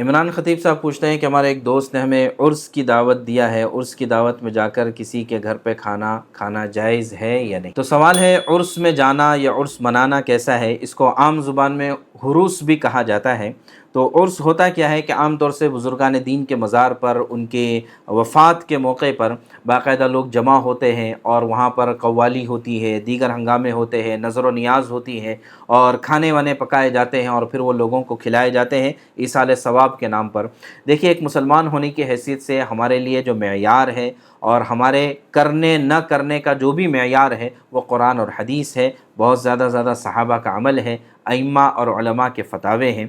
عمران خطیب صاحب پوچھتے ہیں کہ ہمارے ایک دوست نے ہمیں عرس کی دعوت دیا ہے، عرس کی دعوت میں جا کر کسی کے گھر پہ کھانا کھانا جائز ہے یا نہیں؟ تو سوال ہے عرس میں جانا یا عرس منانا کیسا ہے؟ اس کو عام زبان میں حروس بھی کہا جاتا ہے۔ تو عرس ہوتا کیا ہے کہ عام طور سے بزرگان دین کے مزار پر، ان کے وفات کے موقع پر باقاعدہ لوگ جمع ہوتے ہیں اور وہاں پر قوالی ہوتی ہے، دیگر ہنگامے ہوتے ہیں، نظر و نیاز ہوتی ہے اور کھانے وانے پکائے جاتے ہیں اور پھر وہ لوگوں کو کھلائے جاتے ہیں ایصال ثواب کے نام پر۔ دیکھیے، ایک مسلمان ہونے کی حیثیت سے ہمارے لیے جو معیار ہے اور ہمارے کرنے نہ کرنے کا جو بھی معیار ہے وہ قرآن اور حدیث ہے، بہت زیادہ صحابہ کا عمل ہے، ائمہ اور علماء کے فتاوے ہیں۔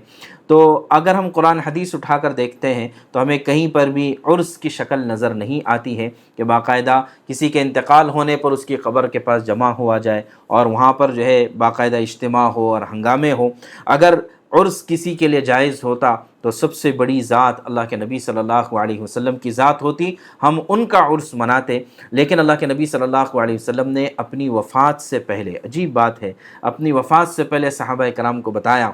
تو اگر ہم قرآن حدیث اٹھا کر دیکھتے ہیں تو ہمیں کہیں پر بھی عرس کی شکل نظر نہیں آتی ہے کہ باقاعدہ کسی کے انتقال ہونے پر اس کی قبر کے پاس جمع ہوا جائے اور وہاں پر جو ہے باقاعدہ اجتماع ہو اور ہنگامے ہو۔ اگر عرس کسی کے لیے جائز ہوتا تو سب سے بڑی ذات اللہ کے نبی صلی اللہ علیہ وسلم کی ذات ہوتی، ہم ان کا عرس مناتے۔ لیکن اللہ کے نبی صلی اللہ علیہ وسلم نے اپنی وفات سے پہلے، عجیب بات ہے، اپنی وفات سے پہلے صحابہ کرام کو بتایا،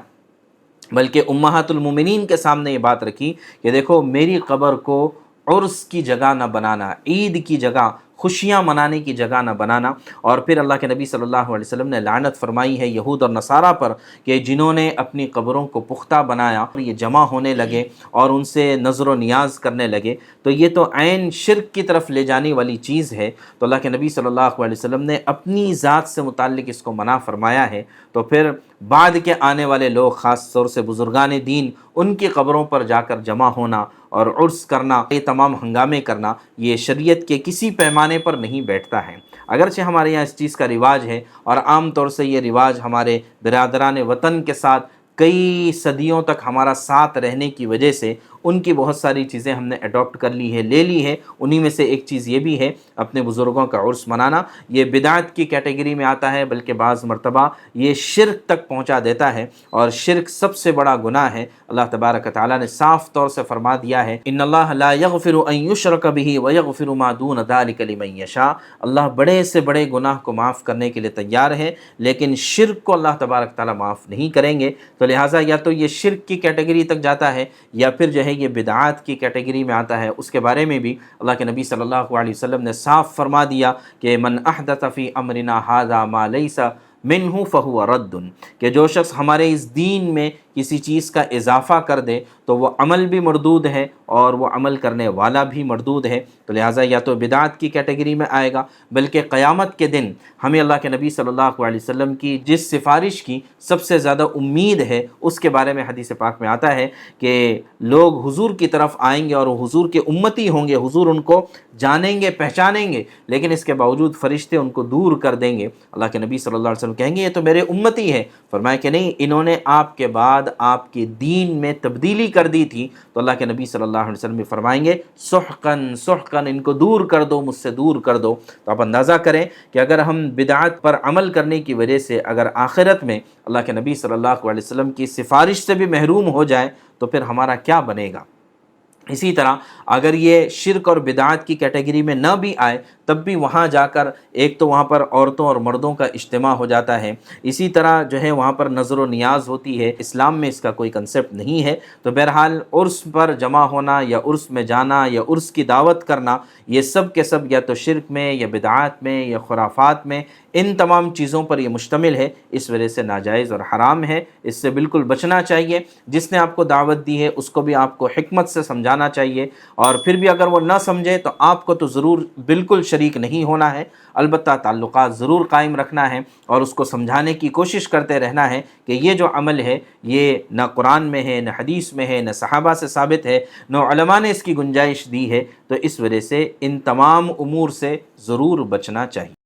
بلکہ امہات المومنین کے سامنے یہ بات رکھی کہ دیکھو، میری قبر کو عرس کی جگہ نہ بنانا، عید کی جگہ، خوشیاں منانے کی جگہ نہ بنانا۔ اور پھر اللہ کے نبی صلی اللہ علیہ وسلم نے لعنت فرمائی ہے یہود اور نصارہ پر کہ جنہوں نے اپنی قبروں کو پختہ بنایا، یہ جمع ہونے لگے اور ان سے نظر و نیاز کرنے لگے، تو یہ تو عین شرک کی طرف لے جانے والی چیز ہے۔ تو اللہ کے نبی صلی اللہ علیہ وسلم نے اپنی ذات سے متعلق اس کو منع فرمایا ہے، تو پھر بعد کے آنے والے لوگ، خاص طور سے بزرگان دین، ان کی قبروں پر جا کر جمع ہونا اور عرس کرنا، یہ تمام ہنگامے کرنا، یہ شریعت کے کسی پیمانے پر نہیں بیٹھتا ہے۔ اگرچہ ہمارے یہاں اس چیز کا رواج ہے اور عام طور سے یہ رواج ہمارے برادران وطن کے ساتھ کئی صدیوں تک ہمارا ساتھ رہنے کی وجہ سے ان کی بہت ساری چیزیں ہم نے اڈاپٹ کر لی ہے، لے لی ہے۔ انہی میں سے ایک چیز یہ بھی ہے اپنے بزرگوں کا عرس منانا۔ یہ بدعت کی کیٹیگری میں آتا ہے، بلکہ بعض مرتبہ یہ شرک تک پہنچا دیتا ہے، اور شرک سب سے بڑا گناہ ہے۔ اللہ تبارک و تعالیٰ نے صاف طور سے فرما دیا ہے، ان اللہ لا یغفر ان یشرک بہ ویغفر ما دون ذلک لمن یشاء۔ اللہ بڑے سے بڑے گناہ کو معاف کرنے کے لیے تیار ہے، لیکن شرک کو اللہ تبارک تعالیٰ معاف نہیں کریں گے۔ تو لہٰذا یا تو یہ شرک کی کیٹیگری تک جاتا ہے یا پھر جو ہے یہ بدعات کی کیٹیگری میں آتا ہے۔ اس کے بارے میں بھی اللہ کے نبی صلی اللہ علیہ وسلم نے صاف فرما دیا کہ من احدث فی امرنا ھذا ما لیس منہ فہو رد، کہ جو شخص ہمارے اس دین میں کسی چیز کا اضافہ کر دے تو وہ عمل بھی مردود ہے اور وہ عمل کرنے والا بھی مردود ہے۔ تو لہٰذا یا تو بدعات کی کیٹیگری میں آئے گا، بلکہ قیامت کے دن ہمیں اللہ کے نبی صلی اللہ علیہ وسلم کی جس سفارش کی سب سے زیادہ امید ہے، اس کے بارے میں حدیث پاک میں آتا ہے کہ لوگ حضور کی طرف آئیں گے اور حضور کے امتی ہوں گے، حضور ان کو جانیں گے، پہچانیں گے، لیکن اس کے باوجود فرشتے ان کو دور کر دیں گے۔ اللہ کے نبی صلی اللہ علیہ وسلم کہیں گے یہ تو میرے امتی ہے۔ فرمایا کہ نہیں، انہوں نے آپ کے بعد آپ کے دین میں تبدیلی کر دی تھی۔ تو اللہ کے نبی صلی اللہ علیہ وسلم بھی فرمائیں گے سحقن سحقن، ان کو دور کر دو، مجھ سے دور کر دو۔ تو آپ اندازہ کریں کہ اگر ہم بدعات پر عمل کرنے کی وجہ سے اگر آخرت میں اللہ کے نبی صلی اللہ علیہ وسلم کی سفارش سے بھی محروم ہو جائے تو پھر ہمارا کیا بنے گا۔ اسی طرح اگر یہ شرک اور بدعات کی کیٹیگری میں نہ بھی آئے تب بھی وہاں جا کر ایک تو وہاں پر عورتوں اور مردوں کا اجتماع ہو جاتا ہے، اسی طرح جو ہے وہاں پر نظر و نیاز ہوتی ہے، اسلام میں اس کا کوئی کنسپٹ نہیں ہے۔ تو بہرحال عرس پر جمع ہونا یا عرس میں جانا یا عرس کی دعوت کرنا، یہ سب کے سب یا تو شرک میں یا بدعات میں یا خرافات میں، ان تمام چیزوں پر یہ مشتمل ہے، اس وجہ سے ناجائز اور حرام ہے۔ اس سے بالکل بچنا چاہیے۔ جس نے آپ کو دعوت دی ہے اس کو بھی آپ کو حکمت سے سمجھانا چاہیے، اور پھر بھی اگر وہ نہ سمجھے تو آپ کو تو ضرور بالکل شریک نہیں ہونا ہے، البتہ تعلقات ضرور قائم رکھنا ہے اور اس کو سمجھانے کی کوشش کرتے رہنا ہے کہ یہ جو عمل ہے یہ نہ قرآن میں ہے، نہ حدیث میں ہے، نہ صحابہ سے ثابت ہے، نہ علماء نے اس کی گنجائش دی ہے۔ تو اس وجہ سے ان تمام امور سے ضرور بچنا چاہیے۔